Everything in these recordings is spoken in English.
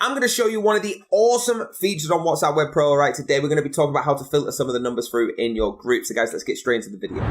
I'm going to show you one of the awesome features on WhatsApp Web Pro. All right, today we're going to be talking about how to filter some of the numbers through in your group. So guys, let's get straight into the video.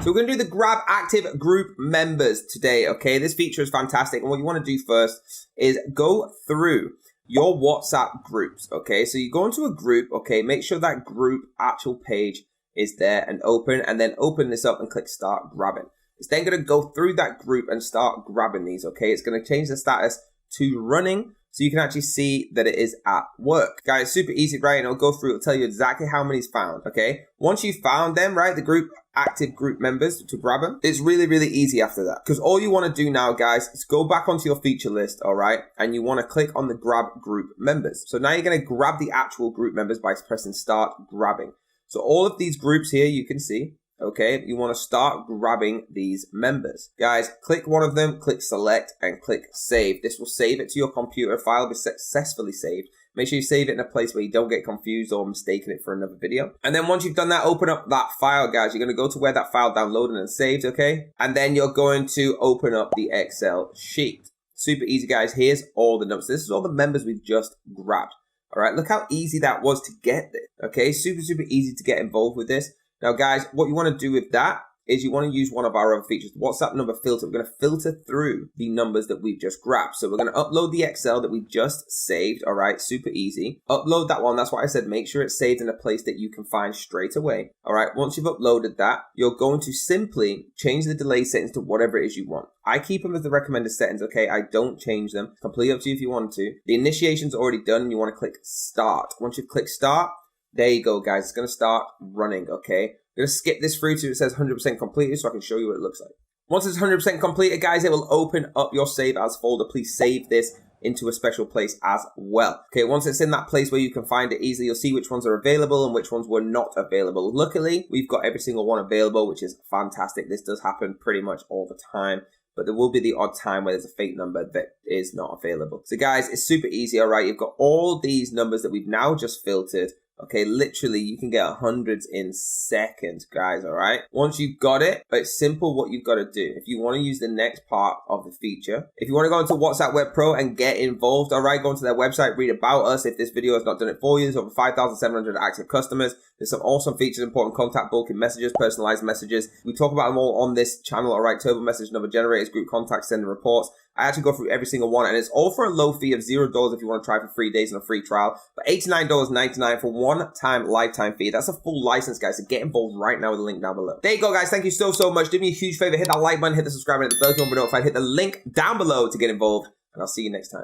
So we're going to do the grab active group members today, okay? This feature is fantastic. And what you want to do first is go through your WhatsApp groups, okay? So you go into a group, okay? Make sure that group actual page is there and open, and then open this up and click start grabbing. It's then going to go through that group and start grabbing these, okay? It's going to change the status to running so you can actually see that it is at work. Guys, super easy, right? And it'll go through, it'll tell you exactly how many's found, okay? Once you found them, right, the group active group members to grab them, it's really, really easy after that. Because all you want to do now, guys, is go back onto your feature list, all right? And you want to click on the grab group members. So now you're going to grab the actual group members by pressing start grabbing. So all of these groups here, you can see, okay, you want to start grabbing these members. Guys, click one of them, click select, and click save. This will save it to your computer. File will be successfully saved. Make sure you save it in a place where you don't get confused or mistaken it for another video. And then once you've done that, open up that file, guys. You're going to go to where that file downloaded and saved, okay? And then you're going to open up the Excel sheet. Super easy, guys. Here's all the numbers. This is all the members we've just grabbed. All right, look how easy that was to get this, okay? Super, super easy to get involved with this. Now, guys, what you want to do with that is you want to use one of our other features, the WhatsApp number filter. We're going to filter through the numbers that we've just grabbed. So we're going to upload the Excel that we just saved. All right, super easy. Upload that one. That's why I said make sure it's saved in a place that you can find straight away. All right, once you've uploaded that, you're going to simply change the delay settings to whatever it is you want. I keep them as the recommended settings, okay? I don't change them. Completely up to you if you want to. The initiation's already done, and you want to click start. Once you've clicked start, there you go, guys. It's going to start running, okay? I'm going to skip this through to it says 100% completed so I can show you what it looks like. Once it's 100% completed, guys, it will open up your save as folder. Please save this into a special place as well. Okay, once it's in that place where you can find it easily, you'll see which ones are available and which ones were not available. Luckily, we've got every single one available, which is fantastic. This does happen pretty much all the time, but there will be the odd time where there's a fake number that is not available. So guys, it's super easy, all right? You've got all these numbers that we've now just filtered. Okay, literally, you can get hundreds in seconds, guys, all right? Once you've got it, it's simple what you've got to do. If you want to use the next part of the feature, if you want to go into WhatsApp Web Pro and get involved, all right, go into their website, read about us. If this video has not done it for you, there's over 5,700 active customers. There's some awesome features, important contact, bulking messages, personalized messages. We talk about them all on this channel, all right? Turbo message number generators, group contacts, sending reports. I actually go through every single one, and it's all for a low fee of $0 if you want to try for 3 days and a free trial, but $89.99 for one-time lifetime fee. That's a full license, guys, so get involved right now with the link down below. There you go, guys. Thank you so, so much. Do me a huge favor. Hit that like button, hit the subscribe button, hit the bell to be notified, hit the link down below to get involved, and I'll see you next time.